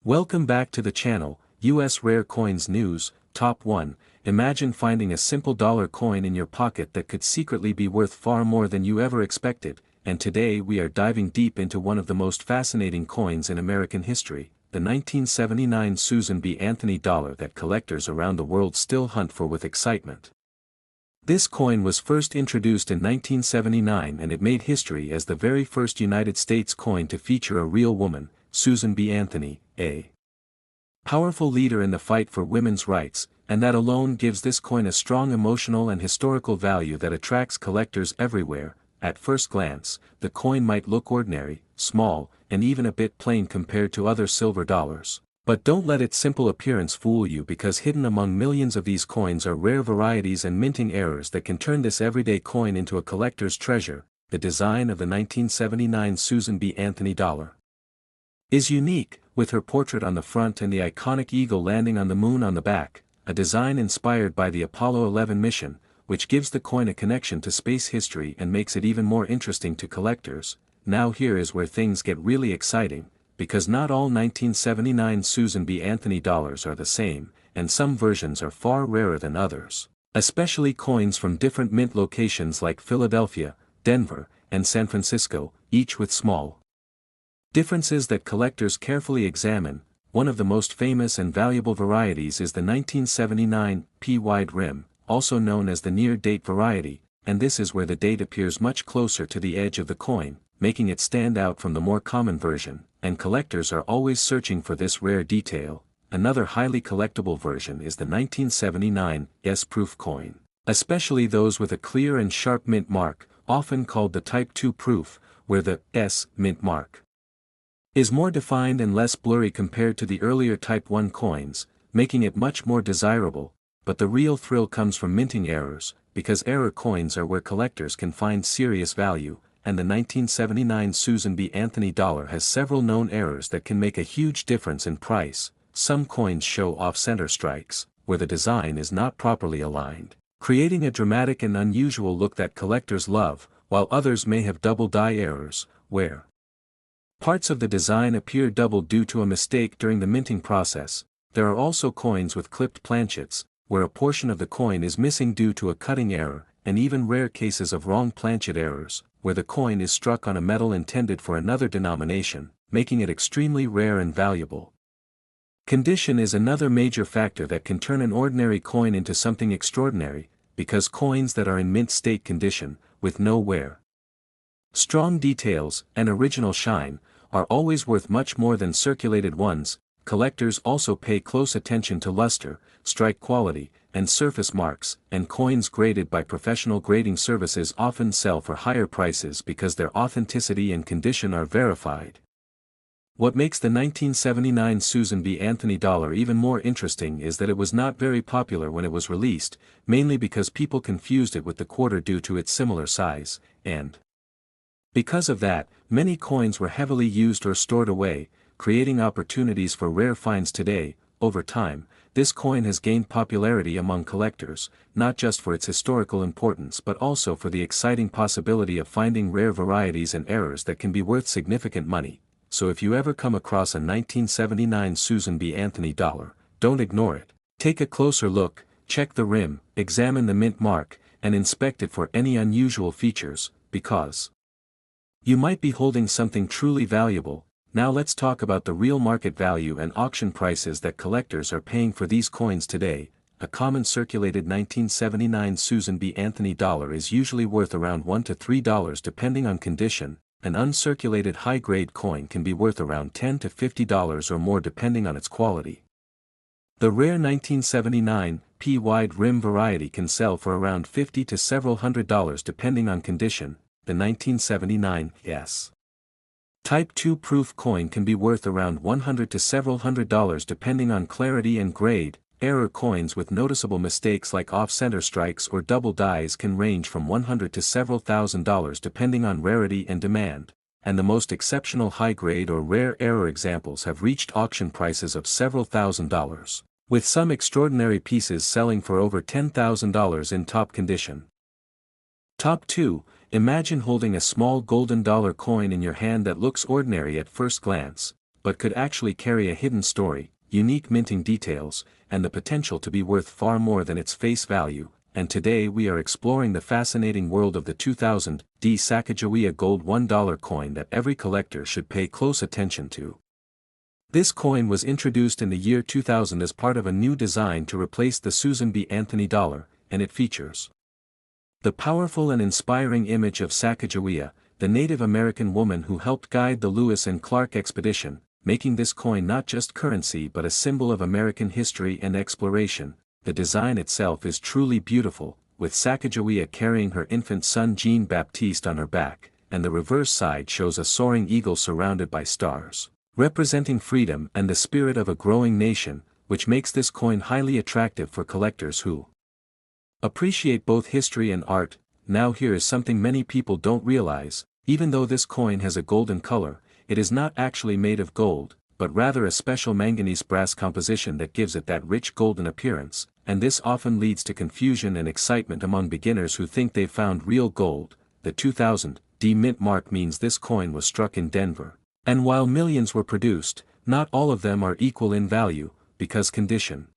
Welcome back to the channel, US Rare Coins News, Top 1. Imagine finding a simple dollar coin in your pocket that could secretly be worth far more than you ever expected, and today we are diving deep into one of the most fascinating coins in American history, the 1979 Susan B. Anthony dollar that collectors around the world still hunt for with excitement. This coin was first introduced in 1979 and it made history as the very first United States coin to feature a real woman, Susan B. Anthony, a powerful leader in the fight for women's rights, and that alone gives this coin a strong emotional and historical value that attracts collectors everywhere. At first glance, the coin might look ordinary, small, and even a bit plain compared to other silver dollars. But don't let its simple appearance fool you, because hidden among millions of these coins are rare varieties and minting errors that can turn this everyday coin into a collector's treasure. The design of the 1979 Susan B. Anthony dollar is unique, with her portrait on the front and the iconic eagle landing on the moon on the back, a design inspired by the Apollo 11 mission, which gives the coin a connection to space history and makes it even more interesting to collectors. Now here is where things get really exciting, because not all 1979 Susan B. Anthony dollars are the same, and some versions are far rarer than others, especially coins from different mint locations like Philadelphia, Denver, and San Francisco, each with small differences that collectors carefully examine. One of the most famous and valuable varieties is the 1979 P wide rim, also known as the near-date variety, and this is where the date appears much closer to the edge of the coin, making it stand out from the more common version, and collectors are always searching for this rare detail. Another highly collectible version is the 1979 S-proof coin, especially those with a clear and sharp mint mark, often called the Type 2 proof, where the S mint mark is more defined and less blurry compared to the earlier Type 1 coins, making it much more desirable. But the real thrill comes from minting errors, because error coins are where collectors can find serious value, and the 1979 Susan B. Anthony dollar has several known errors that can make a huge difference in price. Some coins show off-center strikes, where the design is not properly aligned, creating a dramatic and unusual look that collectors love, while others may have double die errors, where parts of the design appear double due to a mistake during the minting process. There are also coins with clipped planchets, where a portion of the coin is missing due to a cutting error, and even rare cases of wrong planchet errors, where the coin is struck on a metal intended for another denomination, making it extremely rare and valuable. Condition is another major factor that can turn an ordinary coin into something extraordinary, because coins that are in mint state condition, with no wear, strong details, and original shine, are always worth much more than circulated ones. Collectors also pay close attention to luster, strike quality, and surface marks, and coins graded by professional grading services often sell for higher prices because their authenticity and condition are verified. What makes the 1979 Susan B. Anthony dollar even more interesting is that it was not very popular when it was released, mainly because people confused it with the quarter due to its similar size, and because of that, many coins were heavily used or stored away, creating opportunities for rare finds today. Over time, this coin has gained popularity among collectors, not just for its historical importance but also for the exciting possibility of finding rare varieties and errors that can be worth significant money. So if you ever come across a 1979 Susan B. Anthony dollar, don't ignore it. Take a closer look, check the rim, examine the mint mark, and inspect it for any unusual features, because you might be holding something truly valuable. Now let's talk about the real market value and auction prices that collectors are paying for these coins today. A common circulated 1979 Susan B. Anthony dollar is usually worth around $1 to $3 depending on condition. An uncirculated high-grade coin can be worth around $10 to $50 or more depending on its quality. The rare 1979 P wide rim variety can sell for around $50 to several $100 depending on condition. The 1979 S Type 2 proof coin can be worth around $100 to several $100 depending on clarity and grade. Error coins with noticeable mistakes like off-center strikes or double dies can range from $100 to several $1,000s depending on rarity and demand, and the most exceptional high-grade or rare error examples have reached auction prices of several $1,000s, with some extraordinary pieces selling for over $10,000 in top condition. Top 2. Imagine holding a small golden dollar coin in your hand that looks ordinary at first glance. but could actually carry a hidden story, unique minting details, and the potential to be worth far more than its face value. And today we are exploring the fascinating world of the 2000 Sacagawea gold $1 coin that every collector should pay close attention to. This coin was introduced in the year 2000 as part of a new design to replace the Susan B. Anthony dollar, and it features the powerful and inspiring image of Sacagawea, the Native American woman who helped guide the Lewis and Clark expedition, making this coin not just currency but a symbol of American history and exploration. The design itself is truly beautiful, with Sacagawea carrying her infant son Jean-Baptiste on her back, and the reverse side shows a soaring eagle surrounded by stars, representing freedom and the spirit of a growing nation, which makes this coin highly attractive for collectors who appreciate both history and art. Now here is something many people don't realize: even though this coin has a golden color, it is not actually made of gold, but rather a special manganese brass composition that gives it that rich golden appearance, and this often leads to confusion and excitement among beginners who think they've found real gold. The 2000 mint mark means this coin was struck in Denver, and while millions were produced, not all of them are equal in value, because condition,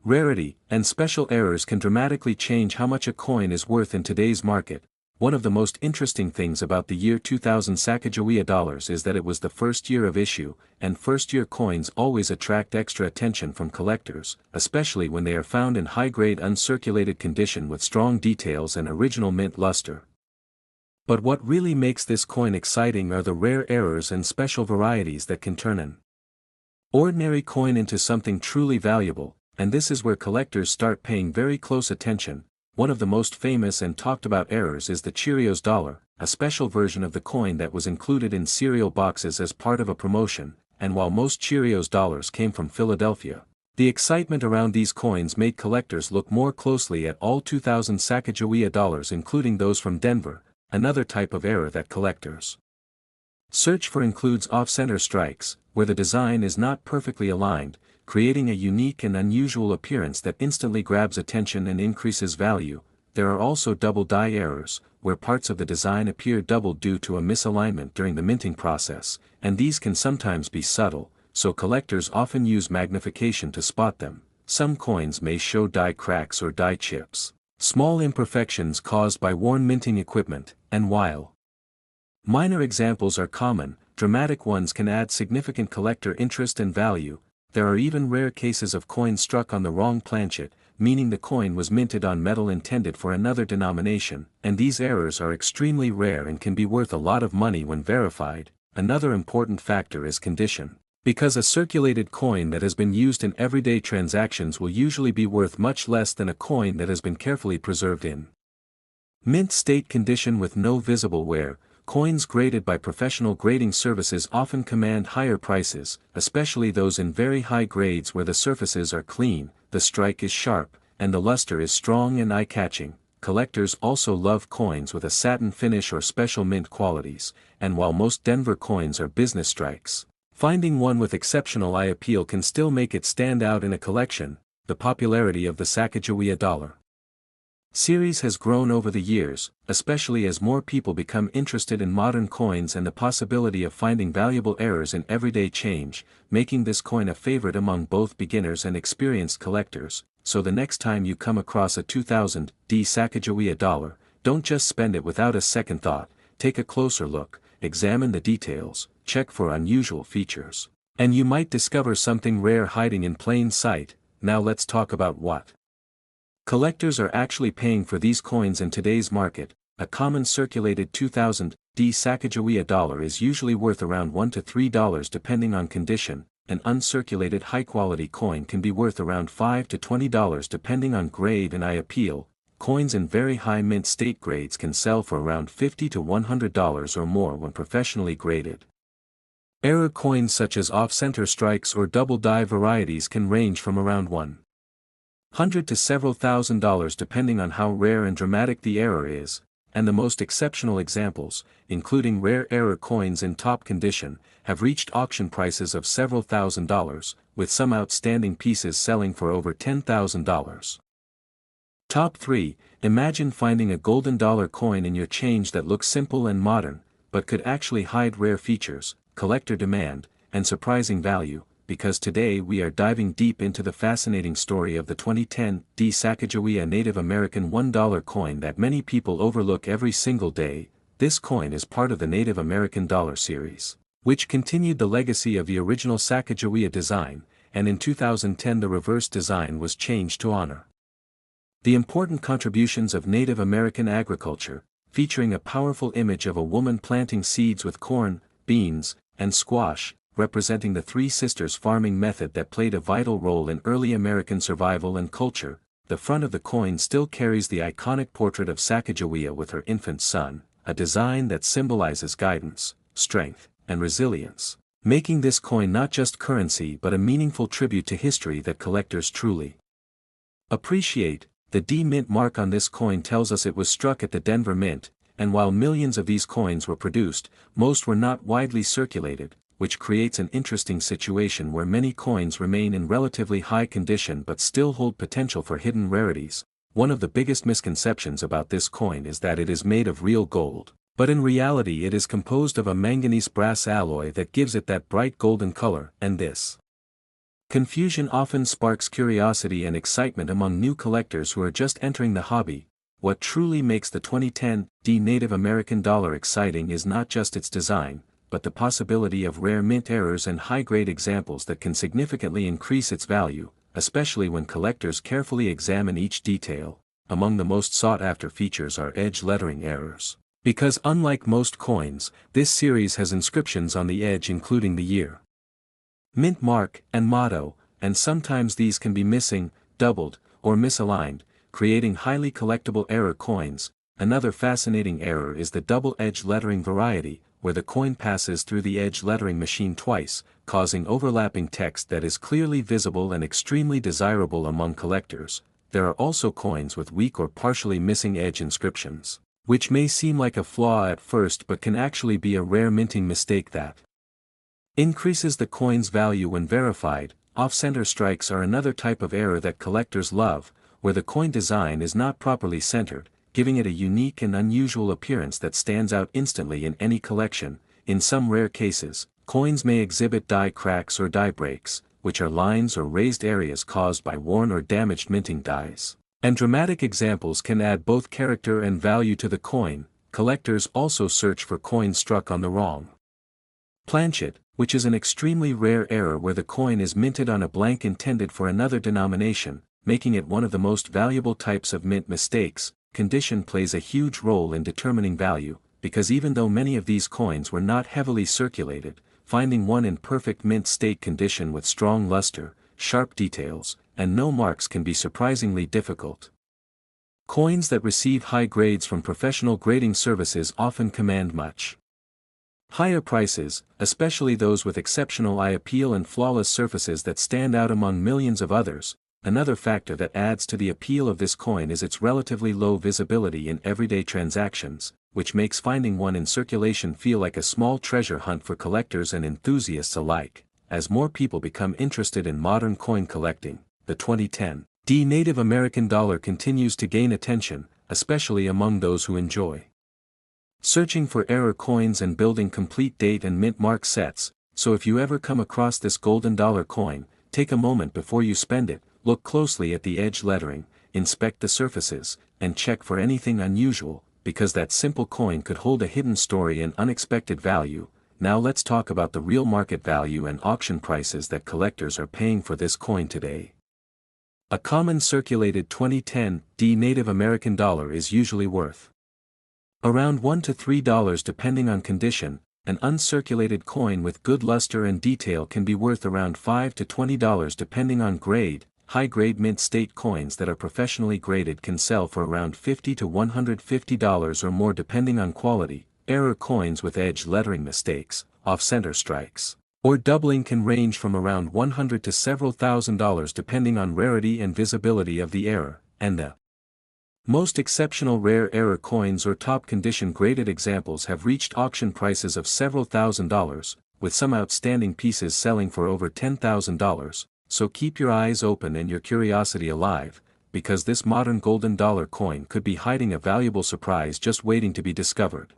rarity, and special errors can dramatically change how much a coin is worth in today's market. One of the most interesting things about the year 2000 Sacagawea dollars is that it was the first year of issue, and first-year coins always attract extra attention from collectors, especially when they are found in high-grade uncirculated condition with strong details and original mint luster. But what really makes this coin exciting are the rare errors and special varieties that can turn an ordinary coin into something truly valuable, and this is where collectors start paying very close attention. One of the most famous and talked about errors is the Cheerios dollar, a special version of the coin that was included in cereal boxes as part of a promotion, and while most Cheerios dollars came from Philadelphia, the excitement around these coins made collectors look more closely at all 2000 Sacagawea dollars, including those from Denver. Another type of error that collectors search for includes off-center strikes, where the design is not perfectly aligned, creating a unique and unusual appearance that instantly grabs attention and increases value. There are also double die errors, where parts of the design appear doubled due to a misalignment during the minting process, and these can sometimes be subtle, so collectors often use magnification to spot them. Some coins may show die cracks or die chips, small imperfections caused by worn minting equipment, and while minor examples are common, dramatic ones can add significant collector interest and value. There are even rare cases of coins struck on the wrong planchet, meaning the coin was minted on metal intended for another denomination, and these errors are extremely rare and can be worth a lot of money when verified. Another important factor is condition, because a circulated coin that has been used in everyday transactions will usually be worth much less than a coin that has been carefully preserved in mint state condition with no visible wear. Coins graded by professional grading services often command higher prices, especially those in very high grades where the surfaces are clean, the strike is sharp, and the luster is strong and eye-catching. Collectors also love coins with a satin finish or special mint qualities, and while most Denver coins are business strikes, finding one with exceptional eye appeal can still make it stand out in a collection. The popularity of the Sacagawea dollar series has grown over the years, especially as more people become interested in modern coins and the possibility of finding valuable errors in everyday change, making this coin a favorite among both beginners and experienced collectors. So the next time you come across a 2000 Sacagawea dollar, don't just spend it without a second thought. Take a closer look, examine the details, check for unusual features, and you might discover something rare hiding in plain sight. Now let's talk about what collectors are actually paying for these coins in today's market. A common circulated 2000 Sacagawea dollar is usually worth around $1 to $3 depending on condition. An uncirculated high-quality coin can be worth around $5 to $20 depending on grade and eye appeal. Coins in very high mint state grades can sell for around $50 to $100 or more when professionally graded. Error coins such as off-center strikes or double die varieties can range from around $100 to several $1,000s depending on how rare and dramatic the error is, and the most exceptional examples, including rare error coins in top condition, have reached auction prices of several $1,000s, with some outstanding pieces selling for over $10,000. Top 3. Imagine finding a golden dollar coin in your change that looks simple and modern, but could actually hide rare features. Collector demand. and surprising value, because today we are diving deep into the fascinating story of the 2010 Sacagawea Native American $1 coin that many people overlook every single day. This coin is part of the Native American dollar series, which continued the legacy of the original Sacagawea design, and in 2010 the reverse design was changed to honor the important contributions of Native American agriculture, featuring a powerful image of a woman planting seeds with corn, beans, and squash, representing the Three Sisters farming method that played a vital role in early American survival and culture. The front of the coin still carries the iconic portrait of Sacagawea with her infant son, a design that symbolizes guidance, strength, and resilience, making this coin not just currency but a meaningful tribute to history that collectors truly appreciate. The D Mint mark on this coin tells us it was struck at the Denver Mint, and while millions of these coins were produced, most were not widely circulated, which creates an interesting situation where many coins remain in relatively high condition but still hold potential for hidden rarities. One of the biggest misconceptions about this coin is that it is made of real gold, but in reality it is composed of a manganese brass alloy that gives it that bright golden color, and this confusion often sparks curiosity and excitement among new collectors who are just entering the hobby. What truly makes the 2010 Native American dollar exciting is not just its design, but the possibility of rare mint errors and high-grade examples that can significantly increase its value, especially when collectors carefully examine each detail. Among the most sought-after features are edge lettering errors, because unlike most coins, this series has inscriptions on the edge including the year, mint mark, and motto, and sometimes these can be missing, doubled, or misaligned, creating highly collectible error coins. Another fascinating error is the double-edge lettering variety, where the coin passes through the edge lettering machine twice, causing overlapping text that is clearly visible and extremely desirable among collectors. There are also coins with weak or partially missing edge inscriptions, which may seem like a flaw at first but can actually be a rare minting mistake that increases the coin's value when verified. Off-center strikes are another type of error that collectors love, where the coin design is not properly centered, giving it a unique and unusual appearance that stands out instantly in any collection. In some rare cases, coins may exhibit die cracks or die breaks, which are lines or raised areas caused by worn or damaged minting dies. And dramatic examples can add both character and value to the coin. Collectors also search for coins struck on the wrong planchet, which is an extremely rare error where the coin is minted on a blank intended for another denomination, making it one of the most valuable types of mint mistakes. Condition plays a huge role in determining value, because even though many of these coins were not heavily circulated, finding one in perfect mint state condition with strong luster, sharp details, and no marks can be surprisingly difficult. Coins that receive high grades from professional grading services often command much higher prices, especially those with exceptional eye appeal and flawless surfaces that stand out among millions of others. Another factor that adds to the appeal of this coin is its relatively low visibility in everyday transactions, which makes finding one in circulation feel like a small treasure hunt for collectors and enthusiasts alike. As more people become interested in modern coin collecting, the 2010 Native American dollar continues to gain attention, especially among those who enjoy searching for error coins and building complete date and mint mark sets. So if you ever come across this golden dollar coin, take a moment before you spend it, look closely at the edge lettering, inspect the surfaces, and check for anything unusual, because that simple coin could hold a hidden story and unexpected value. Now let's talk about the real market value and auction prices that collectors are paying for this coin today. A common circulated 2010 Native American dollar is usually worth around $1 to $3 depending on condition. An uncirculated coin with good luster and detail can be worth around $5 to $20 depending on grade. High-grade mint state coins that are professionally graded can sell for around $50 to $150 or more depending on quality. Error coins with edge lettering mistakes, off-center strikes, or doubling can range from around $100 to several $1,000s depending on rarity and visibility of the error. And the most exceptional rare error coins or top condition graded examples have reached auction prices of several $1,000s, with some outstanding pieces selling for over $10,000. So keep your eyes open and your curiosity alive, because this modern golden dollar coin could be hiding a valuable surprise just waiting to be discovered.